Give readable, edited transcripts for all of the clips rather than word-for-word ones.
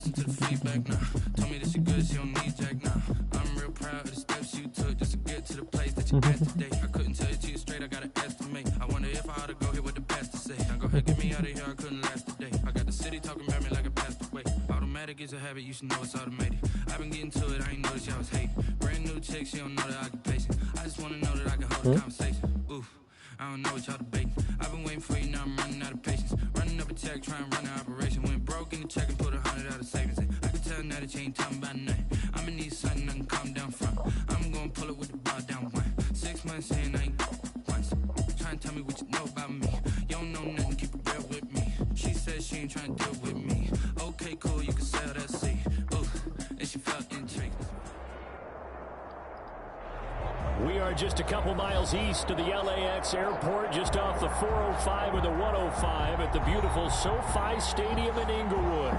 To the feedback now. Told me that she good, she don't need Jack now. I'm real proud of the steps you took just to get to the place that you at today. I couldn't tell you straight, I gotta estimate. I wonder if I ought to go here with the past to say. Now go ahead, get me out of here, I couldn't last a day. I got the city talking about me like a passed away. Automatic is a habit, you should know it's automated. I've been getting to it, I ain't noticed y'all was hating. Brand new chick, she don't know the occupation. I just wanna know that I can hold a conversation. Oof, I don't know what y'all debating. I've been waiting for you, now I'm running out of patience. Running up a check, trying to run an operation. Went broke in the check and put 100 out of savings in. I can tell now that you ain't talking about nothing. I'ma need something I can calm down from. I'm gonna pull it with the bar down one. 6 months saying I ain't once. Trying to tell me what you know about me. You don't know nothing, keep it real with me. She said she ain't trying to deal with me. Okay, cool, you can sell that seat. Ooh, and she felt intrigued. We are just a couple miles east of the LAX airport, just off the 405 and the 105 at the beautiful SoFi Stadium in Inglewood.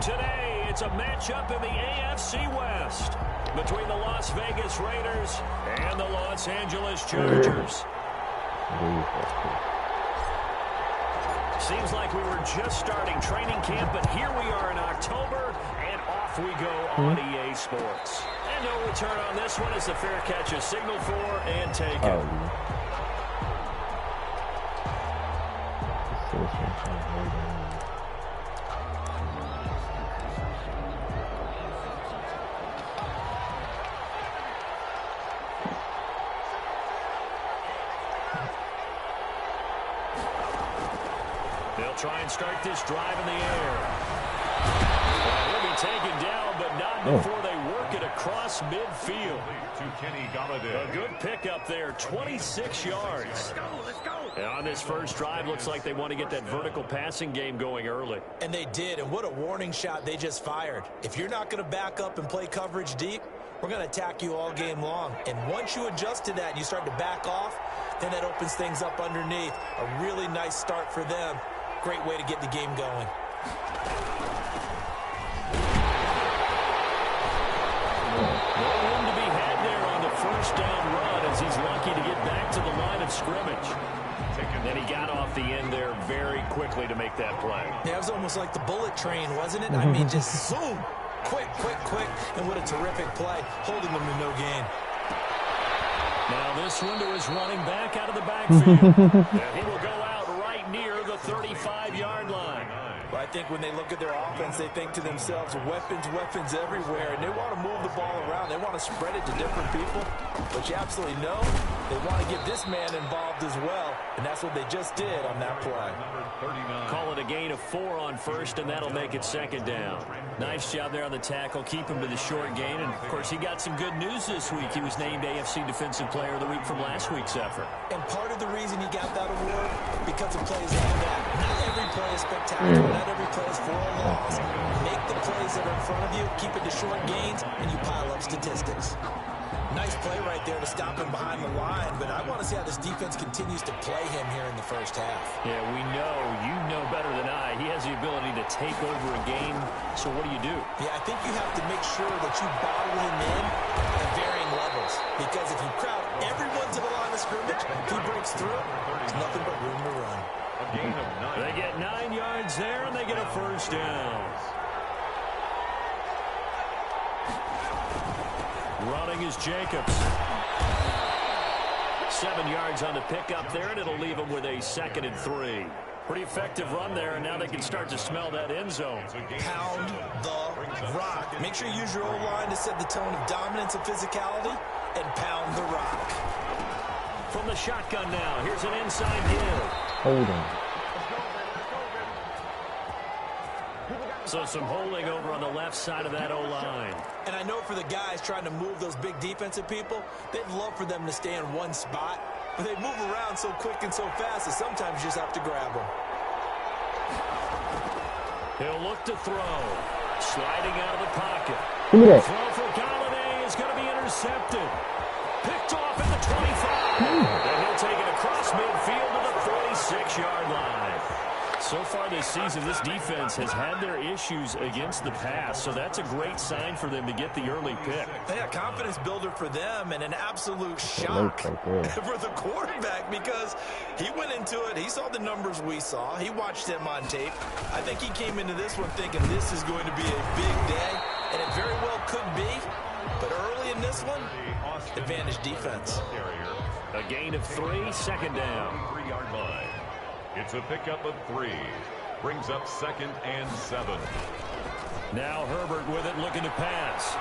Today, it's a matchup in the AFC West between the Las Vegas Raiders and the Los Angeles Chargers. Seems like we were just starting training camp, but here we are in October, and off we go on EA Sports. And no return on this one as the fair catch is signaled for and taken. They'll try and start this drive in the air. He'll be taken down, but not before they work it across midfield. To Kenny Golladay. A good pickup there, 26 yards. Let's go. And on this first drive, looks like they want to get that vertical passing game going early. And they did, and what a warning shot they just fired. If you're not going to back up and play coverage deep, we're going to attack you all game long. And once you adjust to that and you start to back off, then that opens things up underneath. A really nice start for them. Great way to get the game going. No room to be had there on the first down run as he's lucky to get back to the line of scrimmage. Then he got off the end there very quickly to make that play. Yeah, it was almost like the bullet train, wasn't it? I mean, just zoom. Quick. And what a terrific play, holding them to no gain. Now this one to his running back out of the backfield. And he will go out right near the 35-yard line. But I think when they look at their offense, they think to themselves, weapons everywhere, and they want to move the ball around. They want to spread it to different people. But you absolutely know they want to get this man involved as well, and that's what they just did on that play. Call it a gain of 4 on first, and that'll make it second down. Nice job there on the tackle, keep him to the short gain. And, of course, he got some good news this week. He was named AFC Defensive Player of the Week from last week's effort. And part of the reason he got that award, because of plays like that. Not every play is spectacular. Not every play is for a loss. Make the plays that are in front of you, keep it to short gains, and you pile up statistics. Nice play right there to stop him behind the line, but I want to see how this defense continues to play him here in the first half. Yeah, we know, you know better than I, he has the ability to take over a game, so what do you do? Yeah, I think you have to make sure that you bottle him in at varying levels, because if you crowd everyone to the line of scrimmage, if he breaks through, there's nothing but room to run. A gain of 9. They get 9 yards there, and they get a first down. Running is Jacobs. 7 yards on the pickup there, and it'll leave him with a 2nd and 3. Pretty effective run there, and now they can start to smell that end zone. Pound the rock. Make sure you use your O-line to set the tone of dominance and physicality, and pound the rock. From the shotgun now, here's an inside give. Hold on. So some holding over on the left side of that O-line. And I know for the guys trying to move those big defensive people, they'd love for them to stay in one spot. But they move around so quick and so fast that sometimes you just have to grab them. He'll look to throw. Sliding out of the pocket. Look at that. Throw for Golladay is going to be intercepted. Picked off at the 25. And he'll take it across midfield to the 46-yard line. So far this season, this defense has had their issues against the pass, so that's a great sign for them to get the early pick. Yeah, confidence builder for them and an absolute shock for the quarterback because he went into it. He saw the numbers we saw. He watched them on tape. I think he came into this one thinking this is going to be a big day, and it very well could be. But early in this one, advantage defense. A gain of 3, second down. 3-yard line. It's a pickup of 3. Brings up 2nd and 7. Now Herbert with it, looking to pass.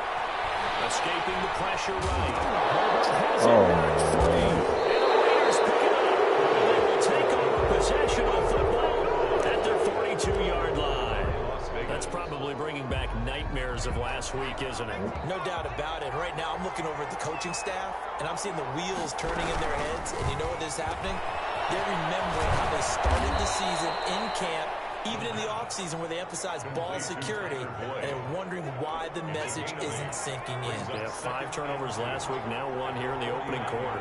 Escaping the pressure right. Herbert has it marked free. And the Raiders pick it up. And they will take over possession of the football at their 42-yard line. That's probably bringing back nightmares of last week, isn't it? No doubt about it. Right now I'm looking over at the coaching staff, and I'm seeing the wheels turning in their heads. And you know what is happening? They're remembering how they started the season in camp, even in the offseason where they emphasized ball security, and they're wondering why the message isn't sinking in. They have 5 turnovers last week, now 1 here in the opening quarter.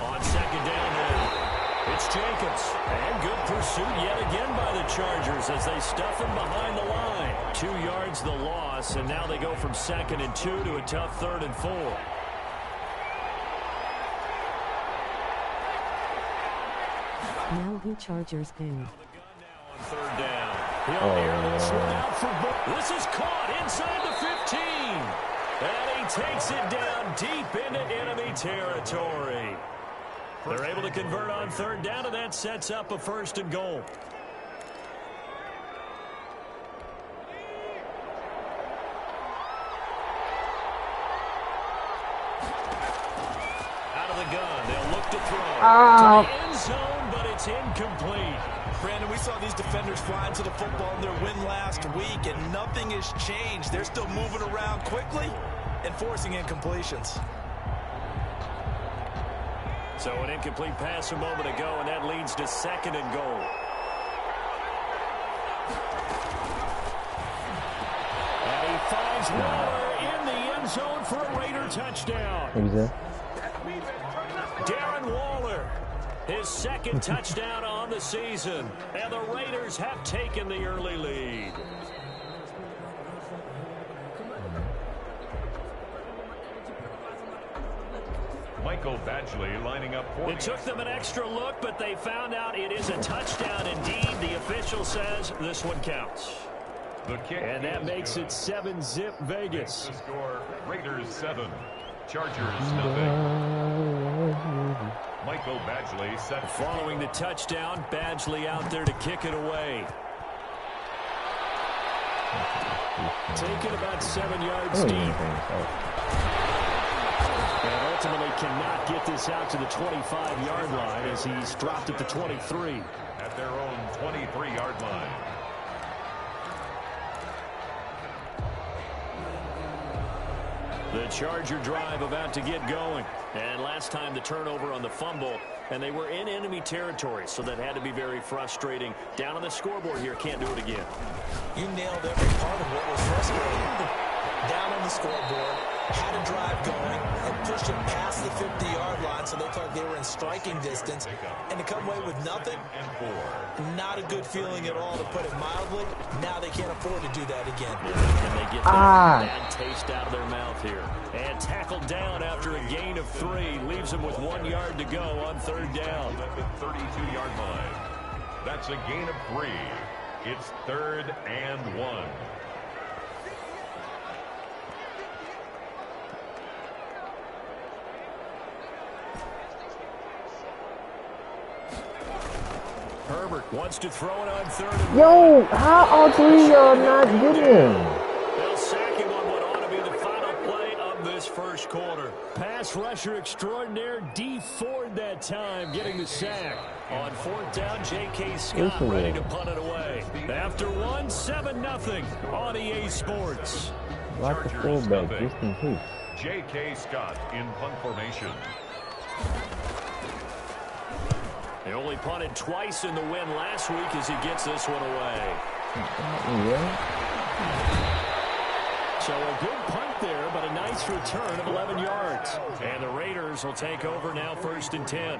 On second down now, it's Jacobs. And good pursuit yet again by the Chargers as they stuff him behind the line. 2 yards the loss, and now they go from 2nd and 2 to a tough 3rd and 4. Now the Chargers game. On 3rd down. He'll nearly slid out for both. This is caught inside the 15. And he takes it down deep into enemy territory. They're able to convert on 3rd down, and that sets up a 1st and goal. Out of the gun, they'll look to throw. To the end zone, but it's incomplete. Brandon, we saw these defenders fly into the football in their win last week, and nothing has changed. They're still moving around quickly and forcing incompletions. So an incomplete pass a moment ago, and that leads to 2nd and goal. And he finds Waller in the end zone for a Raider touchdown. Darren Waller, his 2nd touchdown on the season, and the Raiders have taken the early lead. Michael Badgley lining up for It took them an extra look, but they found out it is a touchdown indeed. The official says this one counts. the kick. And that makes it 7-zip Vegas. The score, Raiders 7, Chargers nothing. Michael Badgley set. Following the touchdown, Badgley out there to kick it away. Taking about 7 yards deep. And ultimately cannot get this out to the 25-yard line as he's dropped at the 23. At their own 23-yard line. The Charger drive about to get going. And last time the turnover on the fumble, and they were in enemy territory, so that had to be very frustrating. Down on the scoreboard here, can't do it again. You nailed every part of what was frustrating. Down on the scoreboard, had a drive going, and pushed it past the 50-yard line so they thought they were in striking distance. And to come away with nothing, not a good feeling at all, to put it mildly. Now they can't afford to do that again. And they get that bad taste out of their mouth here. And tackled down after a gain of 3. Leaves them with 1 yard to go on third down. At the 32-yard line. That's a gain of 3. It's 3rd and 1. Herbert wants to throw it on third and Yo, how are three not getting? They'll sack him on what ought to be the final play of this first quarter. Pass rusher extraordinaire, D Ford that time, getting the sack. On fourth down, J.K. Scott ready to punt it away. After 1, 7-0 on EA Sports. Like the fullback, just in case. J.K. Scott in punt formation. They only punted twice in the win last week as he gets this one away. So a good punt there, but a nice return of 11 yards. And the Raiders will take over now 1st and 10.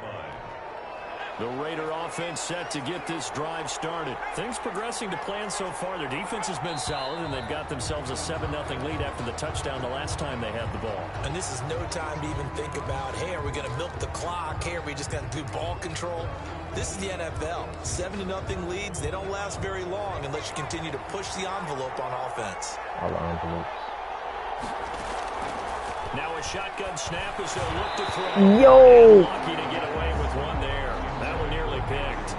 The Raider offense set to get this drive started. Things progressing to plan so far. Their defense has been solid, and they've got themselves a 7-0 lead after the touchdown the last time they had the ball. And this is no time to even think about, hey, are we going to milk the clock? Hey, are we just going to do ball control? This is the NFL. 7-0 leads, they don't last very long unless you continue to push the envelope on offense. All the envelopes. Now a shotgun snap as they'll look to throw. Yo! Lucky to get away with one there. That one nearly picked.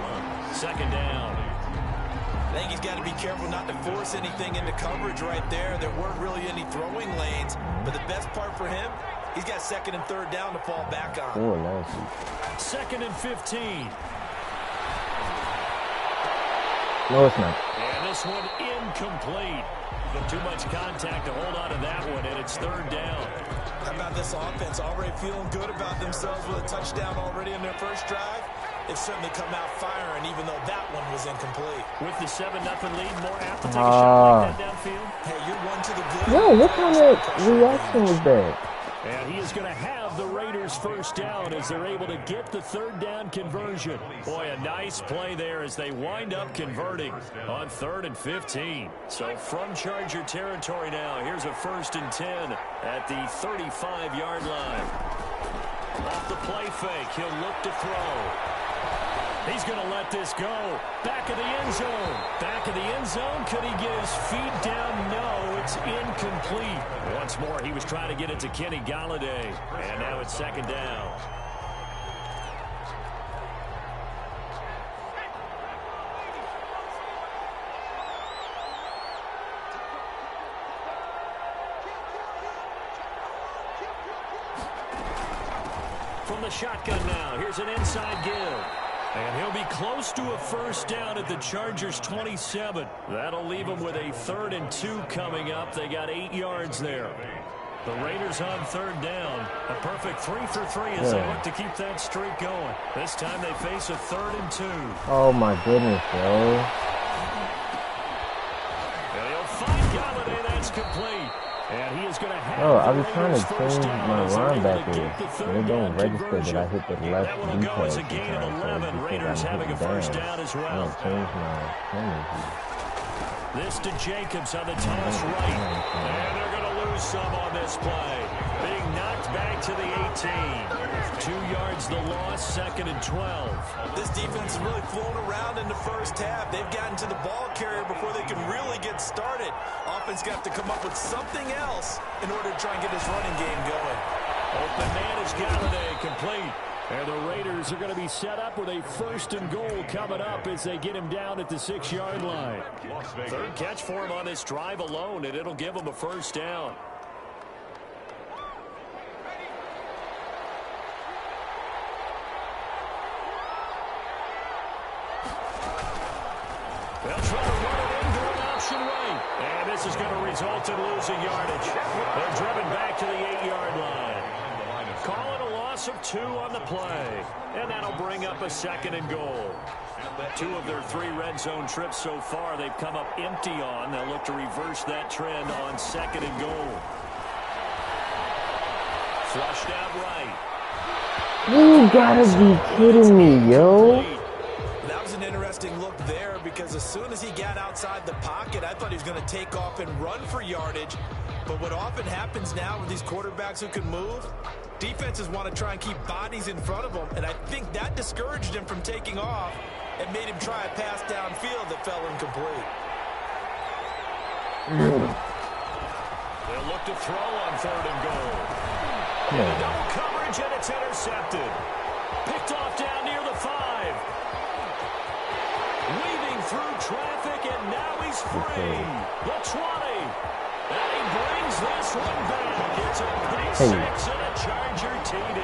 Second down. I think he's got to be careful not to force anything into coverage right there. There weren't really any throwing lanes, but the best part for him, he's got second and third down to fall back on. Oh, nice. Second and 15. No, it's not. And this one incomplete. Too much contact to hold on to that one, and it's third down. How about this offense already feeling good about themselves with a touchdown already in their first drive? They've certainly come out firing, even though that one was incomplete. With the 7-0 lead, more apt to take a shot like that downfield. Hey, you're one to the good. Yo, what kind of reaction was that? And he is going to have the Raiders first down as they're able to get the third down conversion. Boy, a nice play there as they wind up converting on 3rd and 15. So from Charger territory now, here's a 1st and 10 at the 35-yard line. Off the play fake, he'll look to throw. He's going to let this go. Back of the end zone. Back of the end zone. Could he get his feet down? No, it's incomplete. Once more, he was trying to get it to Kenny Golladay. And now it's second down. From the shotgun now, here's an inside give. And he'll be close to a first down at the Chargers' 27. That'll leave them with a 3rd and 2 coming up. They got 8 yards there. The Raiders on third down. A perfect 3 for 3 as they look to keep that streak going. This time they face a 3rd and 2. Oh, my goodness, yo. And he'll find Golladay. That's complete. And he is going to have I was trying to change my linebackers. They don't register that I hit the left detail sometimes. So Raiders having a first down as well. I don't change my penalty. This to Jacobs on the toss right. And they're going to lose some on this play. Being knocked back to the 18. 2 yards the loss, 2nd and 12. This defense is really flown around in the first half. They've gotten to the ball carrier before they can really get started. Offense got to come up with something else in order to try and get his running game going. Open man is Golladay, complete. And the Raiders are going to be set up with a 1st and goal coming up as they get him down at the 6-yard line. Third catch for him on this drive alone, and it'll give him a first down. They'll try to run it into an option right. And this is going to result in losing yardage. They're driven back to the 8-yard line. Call it a loss of 2 on the play. And that'll bring up a 2nd and goal. 2 of their 3 red zone trips so far they've come up empty on. They'll look to reverse that trend on 2nd and goal. Flushed out right. You gotta be kidding me, yo. That was an interesting look there because as soon as he got outside the pocket, I thought he was going to take off and run for yardage. But what often happens now with these quarterbacks who can move, defenses want to try and keep bodies in front of them, and I think that discouraged him from taking off and made him try a pass downfield that fell incomplete. They'll look to throw on 3rd and goal. And double coverage, and it's intercepted. Picked off down near the 5. Weaving through traffic, and now he's free. The 20. And he brings this one back. It's a pick 6 and a Charger TD.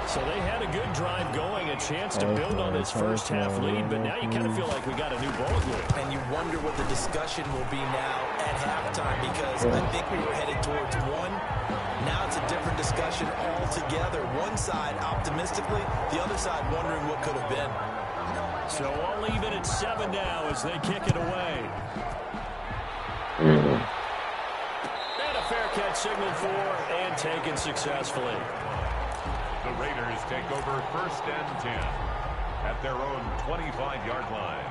So they had a good drive going, a chance to build on this first half lead, but now you kind of feel like we got a new ball game. And you wonder what the discussion will be now at halftime because I think we were headed towards 1. Now it's a different discussion altogether. One side optimistically, the other side wondering what could have been. So all even at 7 now as they kick it away. And a fair catch signaled for and taken successfully. The Raiders take over 1st and 10. at their own 25-yard line.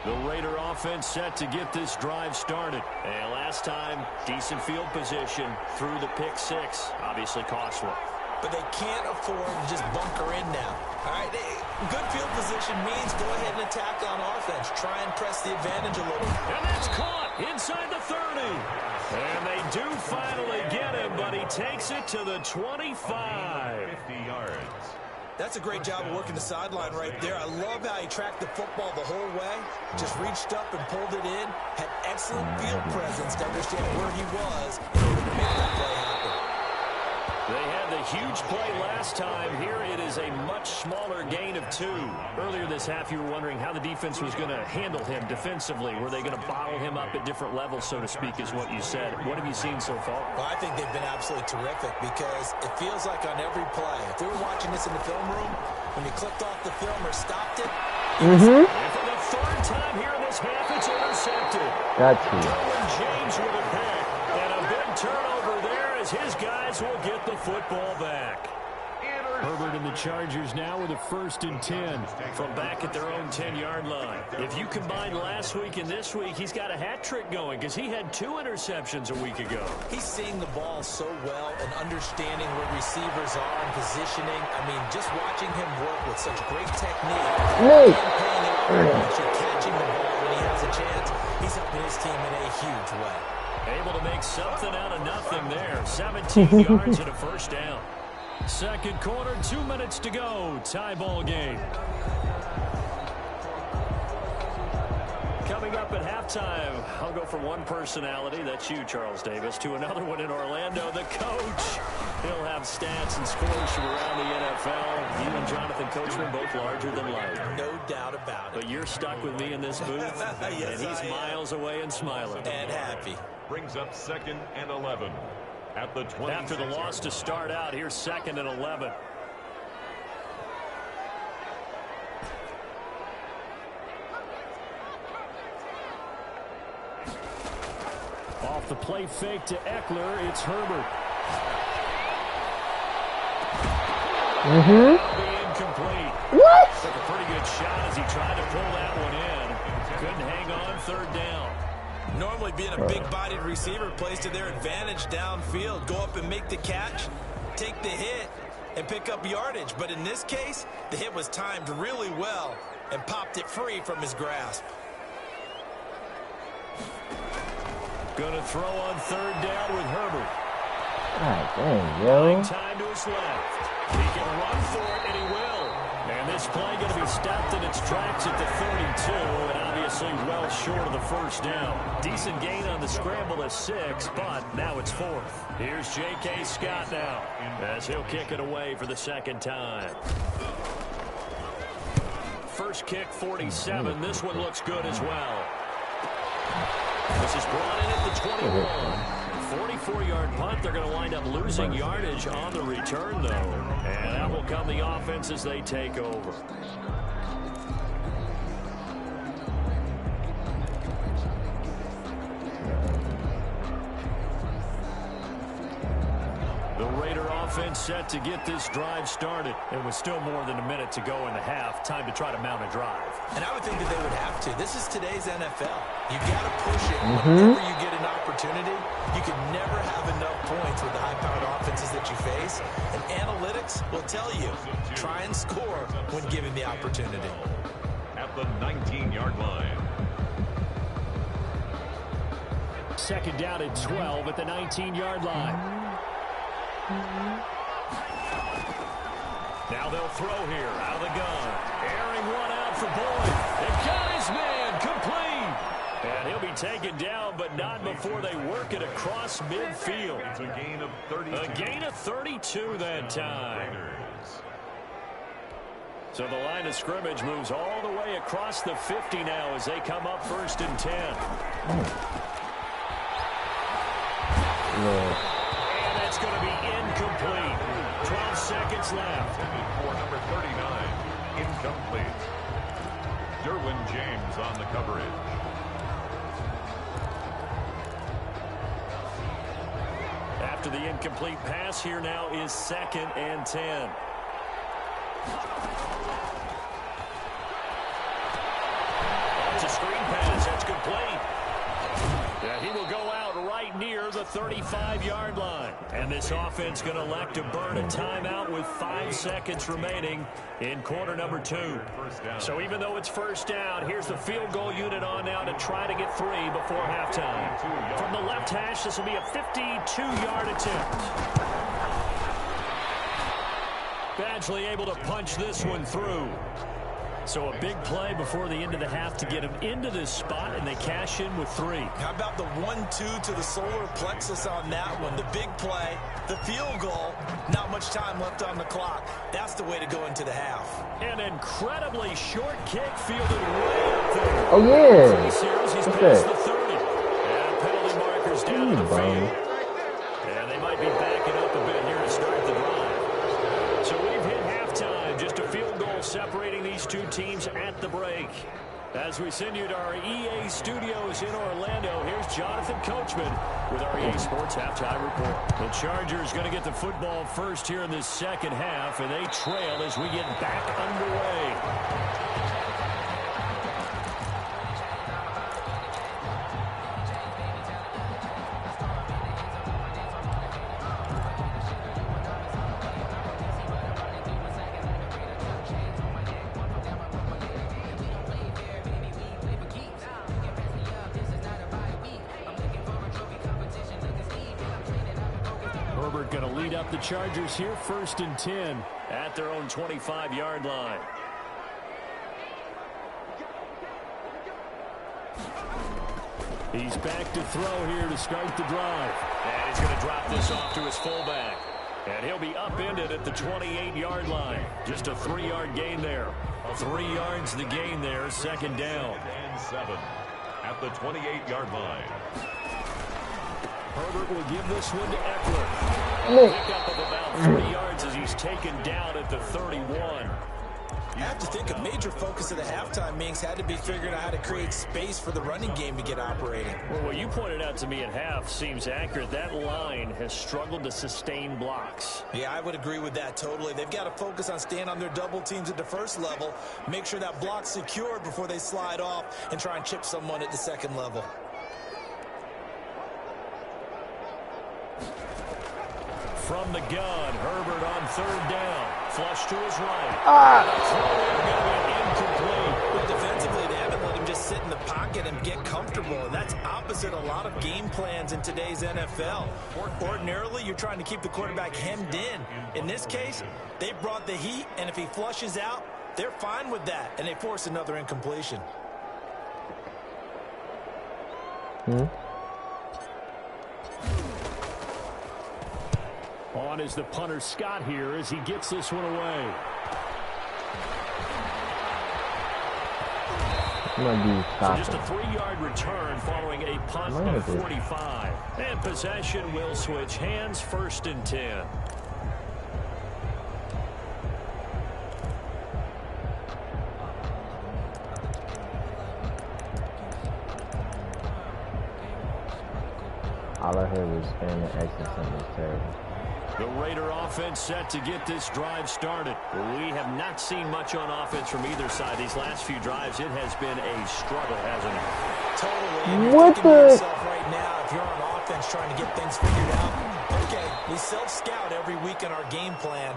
The Raider offense set to get this drive started. And last time, decent field position through the pick six. Obviously costly. But they can't afford to just bunker in now. All right, good field position means go ahead and attack on offense. Try and press the advantage a little. And that's caught inside the 30. And they do finally get him, but he takes it to the 25. 50 yards. That's a great job of working the sideline right there. I love how he tracked the football the whole way. Just reached up and pulled it in. Had excellent field presence to understand where he was in order to make that play happen. They had the huge play last time. Here it is a much smaller gain of 2. Earlier this half, you were wondering how the defense was going to handle him defensively. Were they going to bottle him up at different levels, so to speak, is what you said. What have you seen so far? Well, I think they've been absolutely terrific because it feels like on every play, if we were watching this in the film room, when you clicked off the film or stopped it, and for the third time here in this half, it's intercepted. Got you. Derwin James with a pick, and a big turnover there as his guys will get the football back. Herbert and the Chargers now with a 1st and 10 from back at their own 10-yard line. If you combine last week and this week, he's got a hat trick going because he had 2 interceptions a week ago. He's seeing the ball so well and understanding where receivers are and positioning. I mean, just watching him work with such great technique and paying it off, actually catching the ball when he has a chance, he's helping his team in a huge way. Able to make something out of nothing there. 17 yards and a 1st down. Second quarter, 2 minutes to go. Tie ball game. Coming up at halftime, I'll go from one personality, that's you, Charles Davis, to another one in Orlando, the coach. He'll have stats and scores from around the NFL. You and Jonathan Coachman both larger than life. No doubt about it. But you're stuck with me in this booth, yes, and he's miles away and smiling. And happy. Brings up 2nd and 11. At the 20. After the loss to start out, here's 2nd and 11. Off the play fake to Eckler, it's Herbert. Incomplete. What? Took a pretty good shot as he tried to pull that one in. Couldn't hang on, 3rd down. Normally being a big-bodied receiver plays to their advantage downfield. Go up and make the catch, take the hit, and pick up yardage. But in this case, the hit was timed really well and popped it free from his grasp. Going to throw on 3rd down with Herbert. God dang, yo. Time to his left. He can run for it, and he will. And this play going to be stopped in its tracks at the 32, and obviously well short of the 1st down. Decent gain on the scramble of 6, but now it's 4th. Here's J.K. Scott now, as he'll kick it away for the 2nd time. First kick, 47. This one looks good as well. This is brought in at the 21. 44-yard punt. They're going to wind up losing yardage on the return, though. And that will come the offense as they take over. The Raider offense set to get this drive started. And with still more than a minute to go in the half, time to try to mount a drive. And I would think that they would have to. This is today's NFL. You got to push it whenever you get an opportunity. You can never have enough points with the high-powered offenses that you face. And analytics will tell you, try and score when given the opportunity. At the 19-yard line. 2nd down at 12 at the 19-yard line. Now they'll throw here out of the gun. Airing one out for Boyd. They've got his man complete. And he'll be taken down, but not before they work it across midfield. It's a gain of 32. A gain of 32 that time. So the line of scrimmage moves all the way across the 50 now as they come up 1st and 10. And that's going to be incomplete. 12 seconds left. For number 39, incomplete. Derwin James on the coverage. After the incomplete pass, here now is 2nd and 10. It's a screen pass. That's complete. Yeah, he will go out right near the 35-yard line. And this offense going to elect to burn a timeout with 5 seconds remaining in quarter number 2. So even though it's first down, here's the field goal unit on now to try to get 3 before halftime. From the left hash, this will be a 52-yard attempt. Badgley able to punch this one through. So a big play before the end of the half to get him into this spot, and they cash in with 3. How about the 1-2 to the solar plexus on that one? The big play, the field goal, not much time left on the clock. That's the way to go into the half. An incredibly short kick fielded way up there. Oh, yeah. He's past the 30. And penalty markers down the field. And they might be backing up a bit here to start the drive. So we've hit halftime. Just a field goal separating these two teams at the break. As we send you to our EA studios in Orlando, here's Jonathan Coachman with our EA Sports Halftime Report. The Chargers going to get the football first here in this second half, and they trail as we get back underway. Going to lead up the Chargers here, 1st and 10 at their own 25-yard line. He's back to throw here to start the drive. And he's going to drop this off to his fullback. And he'll be upended at the 28-yard line. Just a 3-yard gain there. 3 yards the gain there, 2nd down. And 7 at the 28-yard line. Herbert will give this one to Eckler. Pick up of about 3 yards as he's taken down at the 31. You have to think a major focus of the halftime meetings had to be figuring out how to create space for the running game to get operating. Well, what you pointed out to me at half seems accurate. That line has struggled to sustain blocks. Yeah, I would agree with that totally. They've got to focus on staying on their double teams at the first level, make sure that block's secured before they slide off and try and chip someone at the second level. From the gun, Herbert on 3rd down. Flush to his right. Incomplete. Well, defensively, they haven't let him just sit in the pocket and get comfortable, and that's opposite a lot of game plans in today's NFL. Ordinarily, you're trying to keep the quarterback hemmed in. In this case, they brought the heat, and if he flushes out, they're fine with that, and they force another incompletion. On is the punter Scott here as he gets this one away. So just a 3-yard return following a punt of 45. And possession will switch hands, 1st and 10. All I heard was fan accent, something was terrible. The Raider offense set to get this drive started. We have not seen much on offense from either side. These last few drives, it has been a struggle, hasn't it? Totally. What the? Right now, if you're on offense trying to get things figured out, okay, we self-scout every week in our game plan.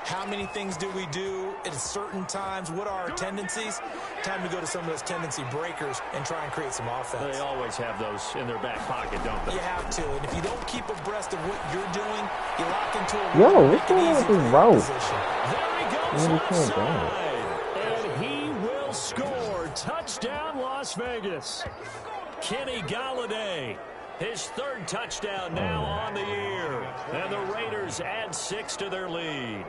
How many things do we do at certain times? What are our tendencies? Time to go to some of those tendency breakers and try and create some offense. They always have those in their back pocket, don't they? You have to. And if you don't keep abreast of what you're doing, you lock into a what's going on with this route? There he goes outside. And he will score. Touchdown, Las Vegas. Kenny Golladay. His 3rd touchdown now on the year. And the Raiders add 6 to their lead.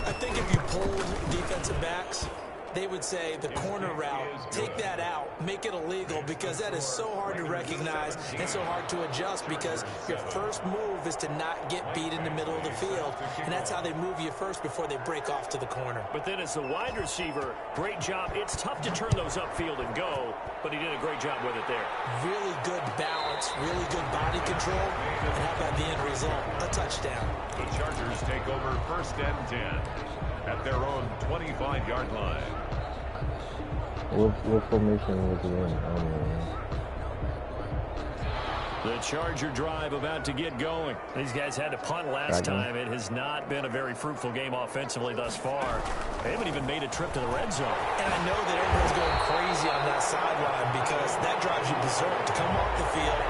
I think if you polled defensive backs, they would say the corner route, take that out, make it illegal, because that is so hard to recognize and so hard to adjust, because your first move is to not get beat in the middle of the field, and that's how they move you first before they break off to the corner. But then as the wide receiver, great job. It's tough to turn those upfield and go, but he did a great job with it there. Really good balance, really good body control, and how about the end result? A touchdown. The Chargers take over 1st and 10. at their own 25-yard line. What formation was he in? I don't know. The Charger drive about to get going. These guys had to punt last time. It has not been a very fruitful game offensively thus far. They haven't even made a trip to the red zone. And I know that everyone's going crazy on that sideline because that drives you berserk to come off the field,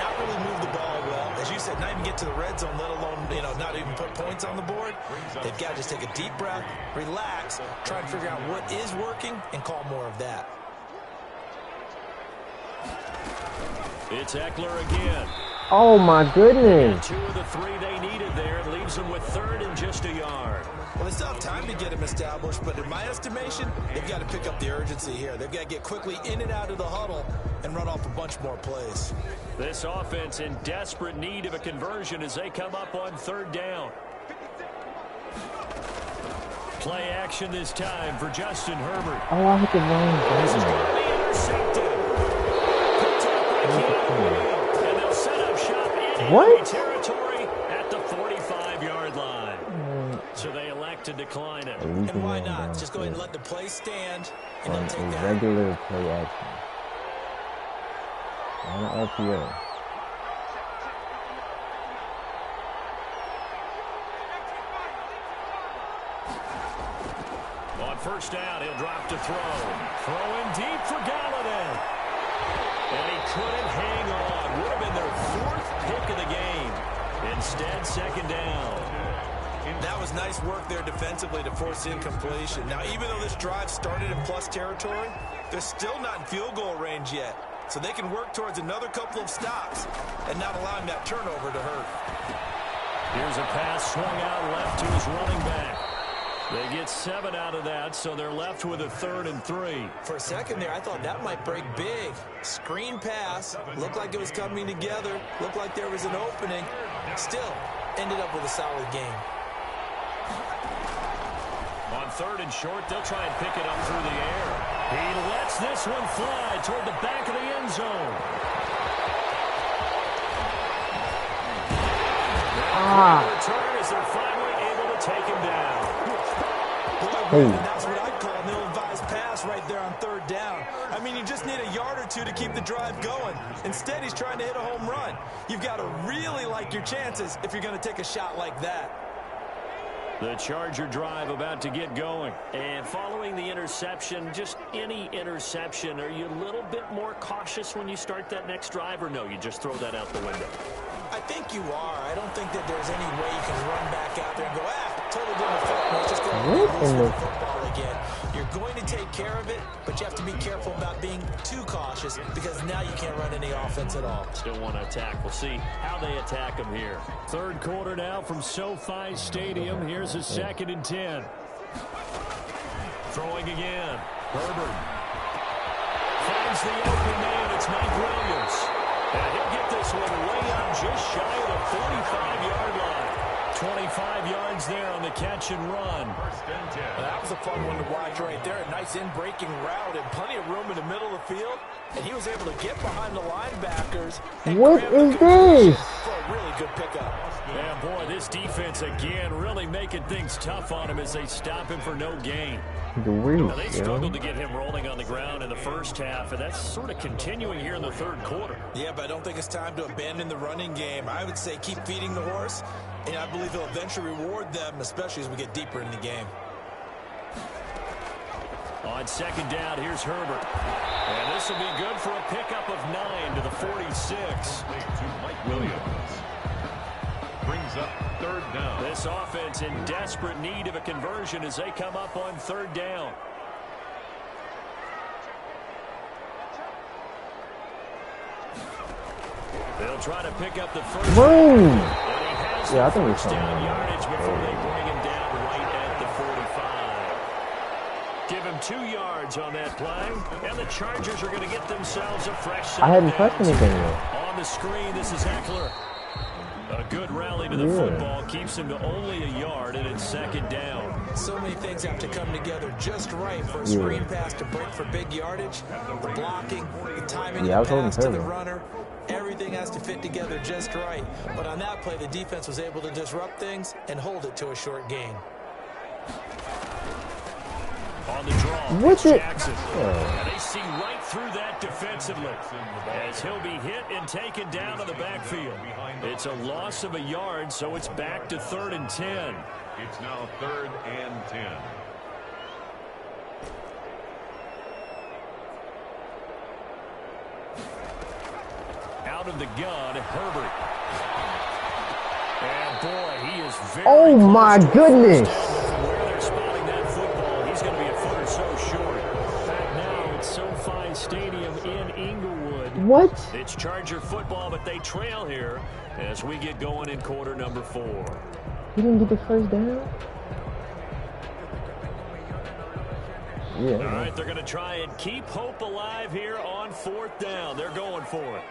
not really move the ball well. As you said, not even get to the red zone, let alone, not even put points on the board. They've got to just take a deep breath, relax, try and figure out what is working, and call more of that. It's Eckler again. Oh, my goodness. 2 of the 3 they needed there. It leaves them with 3rd and just a yard. Well, they still have time to get him established, but in my estimation, they've got to pick up the urgency here. They've got to get quickly in and out of the huddle and run off a bunch more plays. This offense in desperate need of a conversion as they come up on 3rd down. Play action this time for Justin Herbert. Oh, I hit the wrong This is button. going to be intercepted. Picked up by Cam. And they'll set up shop in enemy territory at the 45-yard line. So they elect to decline it. And why not? Just go ahead and let the play stand, and they'll take that. Regular play action. On an RPO. On 1st down, he'll drop to throw. Throwing deep for Galladay. And he couldn't hang on. Would have been their 4th pick of the game. Instead, 2nd down. That was nice work there defensively to force incompletion. Now, even though this drive started in plus territory, they're still not in field goal range yet. So they can work towards another couple of stops and not allowing that turnover to hurt. Here's a pass swung out left to his running back. They get 7 out of that, so they're left with a 3rd and 3. For a second there, I thought that might break big. Screen pass. Looked like it was coming together. Looked like there was an opening. Still, ended up with a solid game. On 3rd and short, they'll try and pick it up through the air. He lets this one fly toward the back of the end zone. Return as they're finally able to take him down. And that's what I'd call an ill-advised pass right there on 3rd down. I mean, you just need a yard or 2 to keep the drive going. Instead, he's trying to hit a home run. You've got to really like your chances if you're going to take a shot like that. The Charger drive about to get going. And following the interception, just any interception, are you a little bit more cautious when you start that next drive, or no, you just throw that out the window? I think you are. I don't think that there's any way you can run back out there and go, totally didn't affect me. It's just going to lose the football again. You're going to take care of it, but you have to be careful about being too cautious because now you can't run any offense at all. Still want to attack. We'll see how they attack them here. 3rd quarter now from SoFi Stadium. Here's a 2nd and 10. Throwing again. Herbert finds the open man. It's Mike Williams. And he'll get this one way up just shy of the 45-yard line. 25 yards there on the catch and run. That was a fun one to watch right there. A nice in-breaking route and plenty of room in the middle of the field. And he was able to get behind the linebackers. What is this? For a really good pickup. Yeah, boy, this defense again really making things tough on him as they stop him for no gain. Now, they struggled to get him rolling on the ground in the 1st half, and that's sort of continuing here in the 3rd quarter. Yeah, but I don't think it's time to abandon the running game. I would say keep feeding the horse, and I believe he'll eventually reward them, especially as we get deeper in the game. On 2nd down, here's Herbert. And this will be good for a pickup of 9 to the 46. To Mike Williams. Brings up 3rd down. This offense in desperate need of a conversion as they come up on 3rd down. They'll try to pick up the first. Boom! Yeah, I think we're down yardage before they bring him down right at the 45. Give him 2 yards on that play, and the Chargers are going to get themselves a fresh set. I hadn't touched anything yet. On the screen, this is Eckler. A good rally to the football keeps him to only a yard, and it's 2nd down. So many things have to come together just right for a screen pass to break for big yardage. The blocking, the timing of the pass to the runner. Everything has to fit together just right. But on that play, the defense was able to disrupt things and hold it to a short gain. On the draw, What's Jackson. And they see right through that defensively as he'll be hit and taken down to the backfield. It's a loss of a yard, so it's back to 3rd and 10. It's now 3rd and 10. Out of the gun, Herbert. And boy, he is very Oh my goodness. where they're spotting that football. He's going to be a foot or so short. Back now, it's SoFi Stadium in Inglewood. What? It's Charger football, but they trail here as we get going in quarter number 4. He didn't get the first down? Yeah. All right, they're going to try and keep hope alive here on 4th down. They're going for it.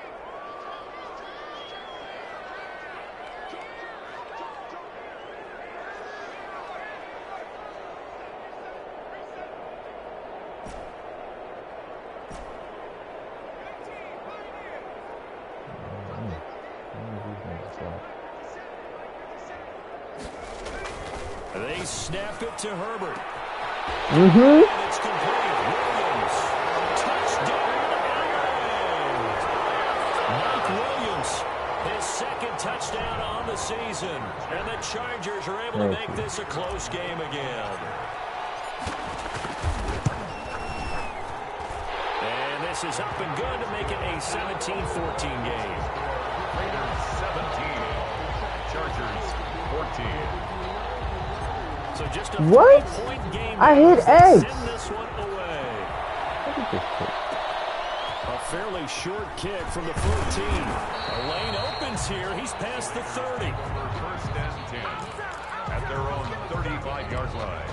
They snap it to Herbert. Mm-hmm. It's complete. Williams. Touchdown, Mike Williams. His 2nd touchdown on the season. And the Chargers are able to make this a close game again. And this is up and good to make it a 17-14 game. Raiders 17. Chargers 14. So just a What? 3-point game. I hit X. X. Send this one away. A fairly short kick from the 14. A lane opens here. He's past the 30. 1st and 10 at their own 35-yard line.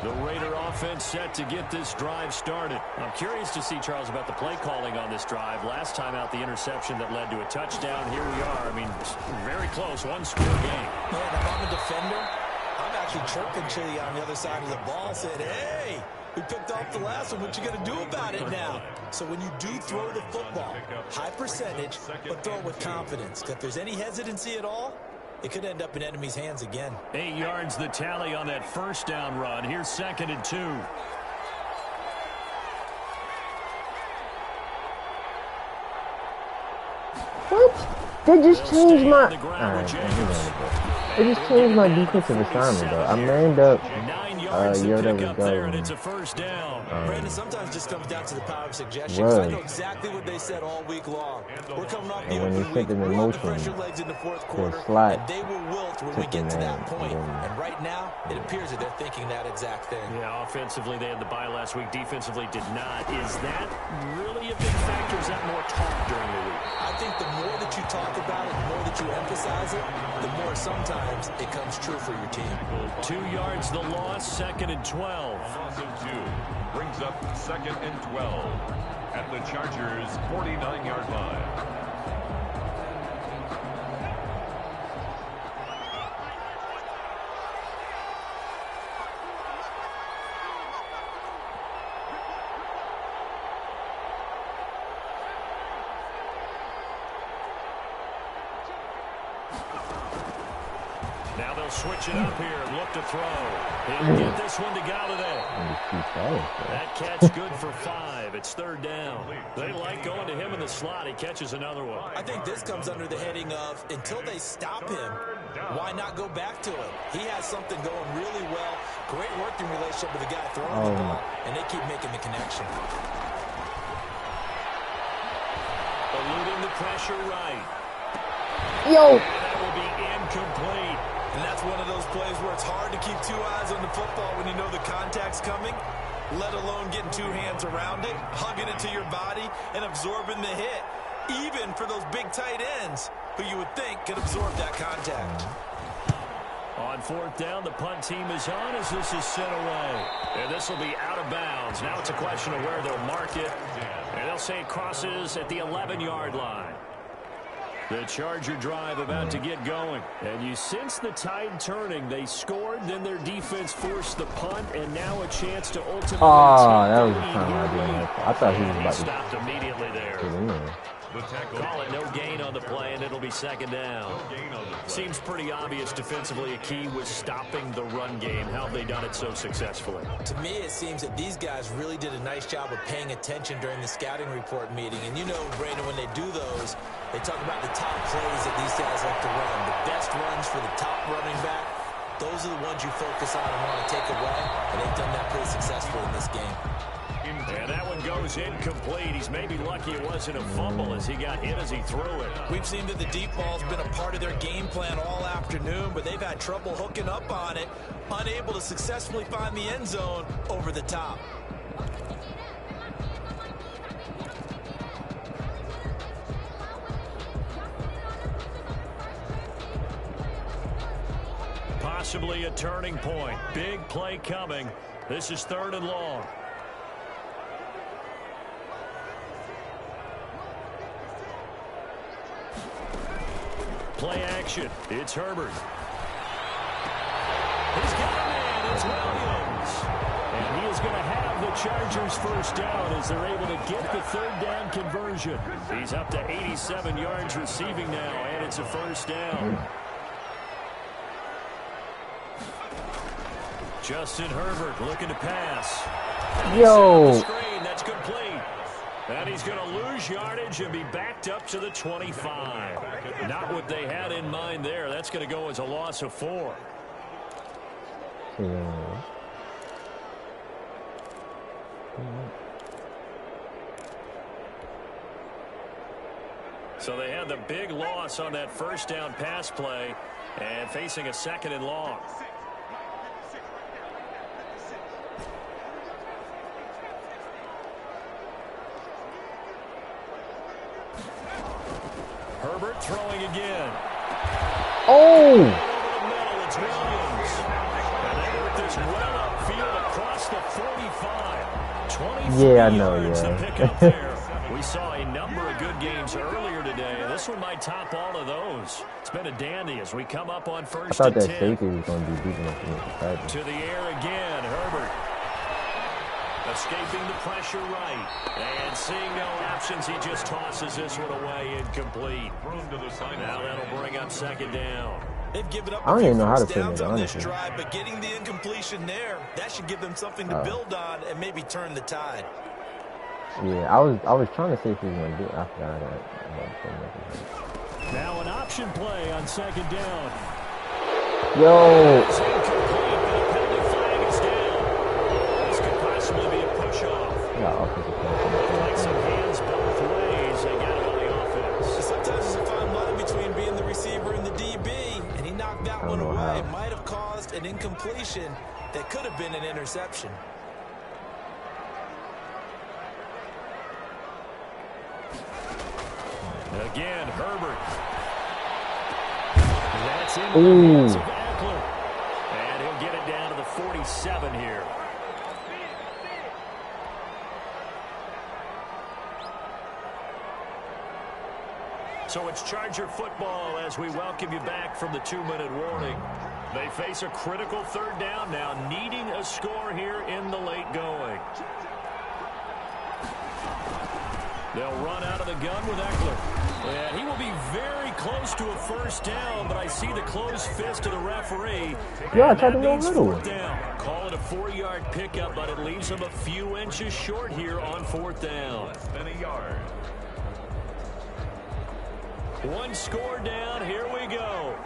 The Raider offense set to get this drive started. I'm curious to see, Charles, about the play calling on this drive. Last time out, the interception that led to a touchdown. Here we are. I mean, very close, one-score game. Man, if I'm a defender, I'm actually chirping to you on the other side of the ball, saying, hey, we picked off the last one. What you going to do about it now? So when you do throw the football, high percentage, but throw it with confidence. If there's any hesitancy at all, it could end up in enemy's hands again. 8 yards the tally on that 1st down run. Here's 2nd and 2. What? They just changed my... They just changed my defensive assignment, though. I manned up 9 yards year to that pick was up there, going. and it's a 1st down. Brandon, sometimes just comes down to the power of suggestion. 'Cause I know exactly what they said all week long. We're coming off the And when open they week. sent them in We're on the motion pressure legs in the 4th to quarter, slide, and they will wilt when we took get the to that man, point. and then- And right now, it appears that they're thinking that exact thing. Yeah, offensively, they had the bye last week. Defensively, did not. Is that really a big factor? Is that more talk during the week? I think the more that you talk about it, the more that you emphasize it, the more sometimes it comes true for your team. 2 yards the loss, 2nd and 12. Loss of 2 brings up 2nd and 12 at the Chargers' 49-yard line. Now they'll switch it up here and look to throw. He'll get this one to Galladay. That catch good for 5. It's 3rd down. They like going to him in the slot. He catches another one. I think this comes under the heading of, until they stop him, why not go back to him? He has something going really well. Great working relationship with the guy throwing the ball, and they keep making the connection. Eluding the pressure right. Yo! And that will be incomplete. And that's one of those plays where it's hard to keep 2 eyes on the football when you know the contact's coming, let alone getting 2 hands around it, hugging it to your body, and absorbing the hit. Even for those big tight ends who you would think could absorb that contact. On 4th down, the punt team is on as this is sent away. And this will be out of bounds. Now it's a question of where they'll mark it. And they'll say it crosses at the 11-yard line. The Charger drive about to get going. And you sense the tide turning. They scored, then their defense forced the punt, and now a chance to ultimately Oh, take that the was the lead time I here didn't late. have to. I thought he was He about to stopped immediately there. get in there. The tackle. Call it no gain on the play, and it'll be second down. Seems pretty obvious defensively. A key was stopping the run game. How have they done it so successfully? To me, it seems that these guys really did a nice job of paying attention during the scouting report meeting. And you know, Brandon, when they do those, they talk about the top plays that these guys like to run. The best runs for the top running back. Those are the ones you focus on and want to take away. And they've done that pretty successfully in this game. And that one goes incomplete. He's maybe lucky it wasn't a fumble as he got hit as he threw it. We've seen that the deep ball's been a part of their game plan all afternoon, but they've had trouble hooking up on it, unable to successfully find the end zone over the top. Possibly a turning point. Big play coming. This is 3rd and long. Play action. It's Herbert. He's got a man. It's Williams. And he is going to have the Chargers first down as they're able to get the 3rd down conversion. He's up to 87 yards receiving now, and it's a first down. Justin Herbert looking to pass. Yo. That's complete. And he's going to lose yardage and be backed up to the 25. Not what they had in mind there. That's going to go as a loss of 4. So they had the big loss on that first down pass play and facing a 2nd and long. Herbert throwing again. Oh! It's Williams. And they work this well upfield across the 45. 23 yards to pick up there. We saw a number of good games earlier today, and this one might top all of those. It's been a dandy as we come up on 1st and 10. I thought that safety was going to be deep enough to the air again, Herbert. Escaping the pressure right. And seeing no options, he just tosses this one away incomplete. Now that'll bring up 2nd down. They've given up I don't even know how to first put downs it on this honestly. drive, but getting the incompletion there, that should give them something to build on and maybe turn the tide. Yeah, I was trying to see if he was going to do it. I forgot that. Now an option play on 2nd down. Yo. It's incomplete, but a penalty flag is down. This could possibly be a push-off. Yeah, offensive Like some hands both ways. They got it on the offense. Sometimes there's a fine line between being the receiver and the DB, and he knocked that one away. It might have caused an incompletion that could have been an interception. Again, Herbert. That's in the hands of Eckler. And he'll get it down to the 47 here. So it's Charger football as we welcome you back from the 2-minute warning. They face a critical 3rd down now, needing a score here in the late going. They'll run out of the gun with Eckler. And he will be very close to a first down, but I see the closed fist of the referee. Yeah, I tried to go little. Call it a 4-yard pickup, but it leaves him a few inches short here on 4th down. Less than a yard. One score down. Here we go.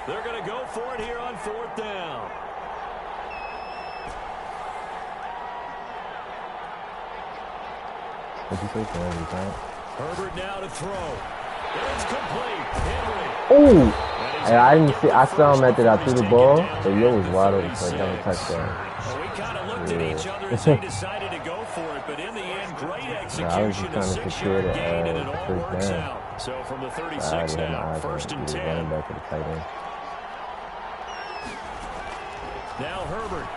They're going to go for it here on 4th down. Herbert now to throw. It's complete. Henry. Oh! Hey, I didn't see. I saw him after I threw the ball, but yo was wide open for a touchdown. Well, we kind of looked at each other as they decided to go for it, but in the end, great execution, a 6-yard gain, and it all works out. So from the 36 now, 1st and 10. Now Herbert.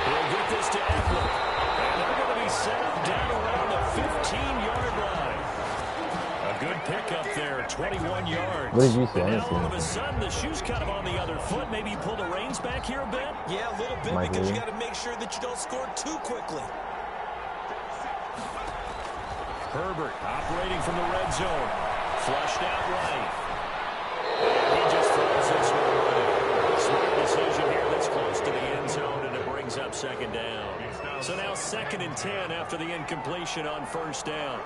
He'll get this to Eckler. And they're going to be set up down around the 15-yard line. A good pickup there, 21 yards. What did you say? And now all of a sudden, the shoe's kind of on the other foot. Maybe you pull the reins back here a bit? Yeah, a little bit, because you got to make sure that you don't score too quickly. Herbert operating from the red zone. Flushed out right. And he just throws this one away. Smart decision here that's close to the end zone, and it brings up second down. So now 2nd and 10 after the incompletion on first down.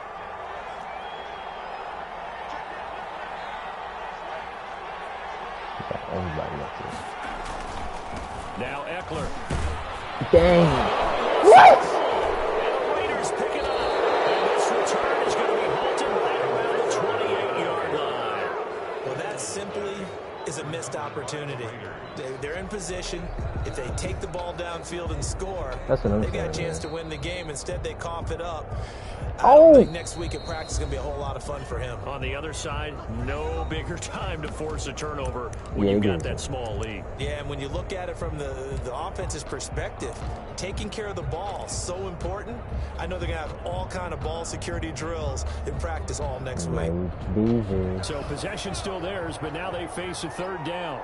Now Eckler. Dang. What? And the Raiders pick it up. And this return is going to be halted right around the 28-yard line. Well, that simply is a missed opportunity. They're in position. If they take the ball downfield and score, they got a chance to win the game. Instead, they cough it up. I don't think next week at practice is going to be a whole lot of fun for him. On the other side, no bigger time to force a turnover when you've got that small lead. Yeah, and when you look at it from the offense's perspective, taking care of the ball is so important. I know they're going to have all kind of ball security drills in practice all next week. So possession still theirs, but now they face a third down.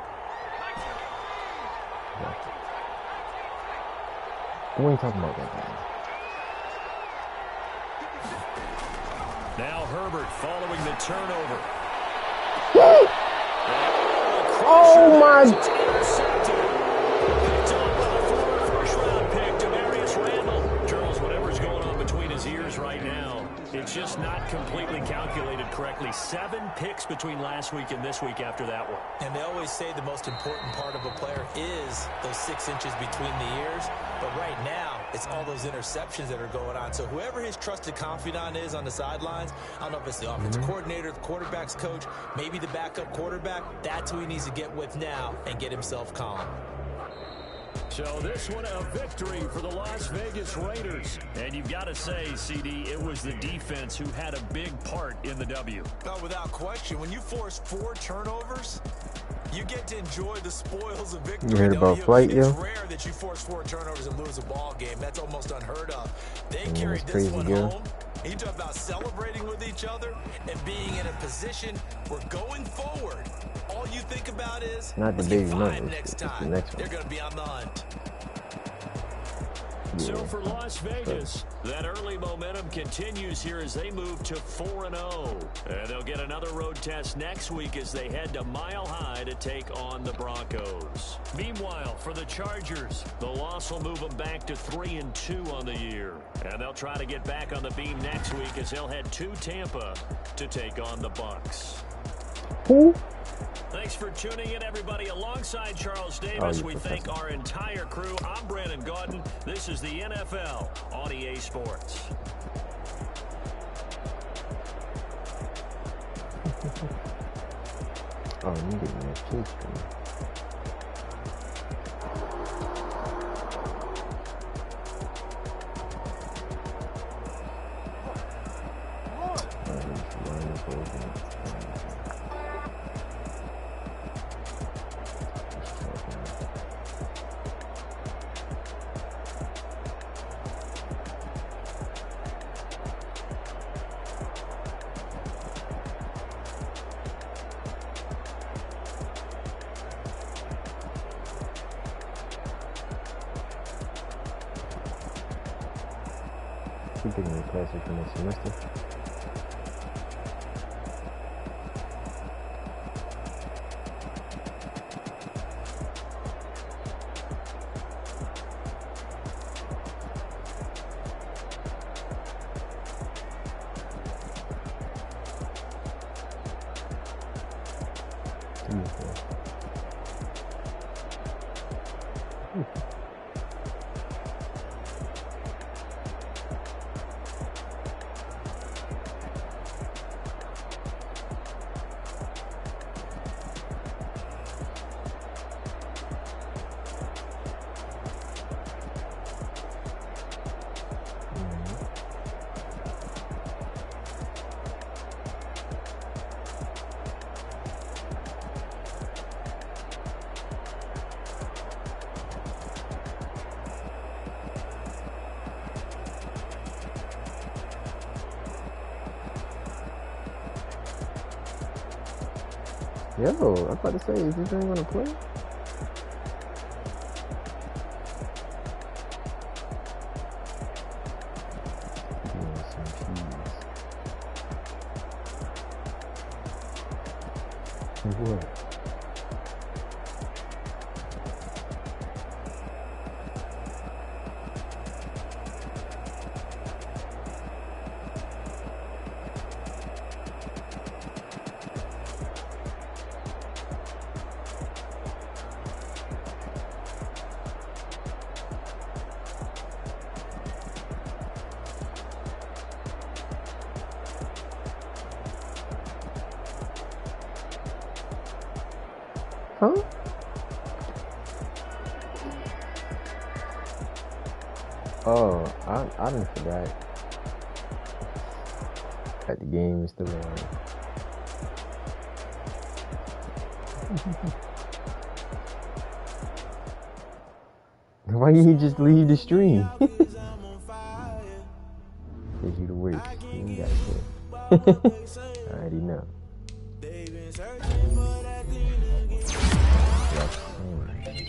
What are you talking about that guy? Now Herbert following the turnover. Oh my! Picked up by the former first-round pick, Demarius Randall. Charles, whatever's going on between his ears right now, it's just not completely calculated correctly. 7 picks between last week and this week after that one. And they always say the most important part of a player is those 6 inches between the ears. But right now, it's all those interceptions that are going on. So whoever his trusted confidant is on the sidelines, I don't know if it's the offensive coordinator, the quarterback's coach, maybe the backup quarterback, that's who he needs to get with now and get himself calm. So this one a victory for the Las Vegas Raiders. And you've got to say, CD, it was the defense who had a big part in the W. Oh, without question. When you force 4 turnovers, you get to enjoy the spoils of victory. You heard about flight, It's rare that you force 4 turnovers and lose a ball game. That's almost unheard of. They carried this one home. You talk about celebrating with each other and being in a position where going forward, all you think about is not the big number. Next time, they're going to be on the hunt. So for Las Vegas, that early momentum continues here as they move to 4-0. And they'll get another road test next week as they head to Mile High to take on the Broncos. Meanwhile, for the Chargers, the loss will move them back to 3-2 on the year. And they'll try to get back on the beam next week as they'll head to Tampa to take on the Bucs. Who? Thanks for tuning in, everybody. Alongside Charles Davis, we thank our entire crew. I'm Brandon Gaudin. This is the NFL on EA Sports. Oh, you getting that cheese cream. Keep getting the classes for next semester. Yo, I was about to say, is this thing gonna play? Some cheese. What? Huh? Oh, I didn't forget that the game is still on. Why you just leave the stream? Gives you the worst. You ain't got to. I already know.